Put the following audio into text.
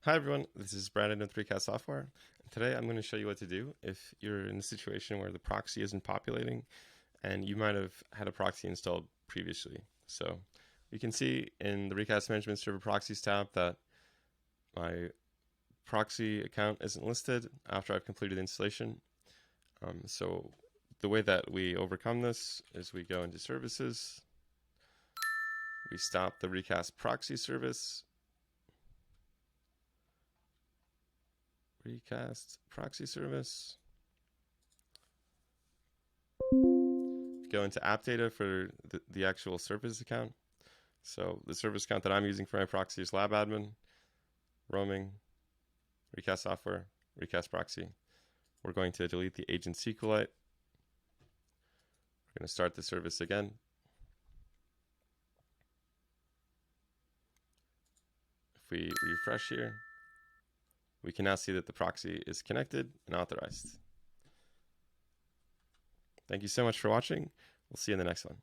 Hi everyone, this is Brandon with Recast Software. Today I'm going to show you what to do if you're in a situation where the proxy isn't populating and you might have had a proxy installed previously. So you can see in the Recast Management Server Proxies tab that my proxy account isn't listed after I've completed the installation. So the way that we overcome this is we go into Services, we stop the Recast Proxy service, Recast Proxy service, go into app data for the actual service account. So the service account that I'm using for my proxy is lab admin, roaming, recast software, recast proxy. We're going to delete the agent SQLite. We're going to start the service again. If we refresh here, we can now see that the proxy is connected and authorized. Thank you so much for watching. We'll see you in the next one.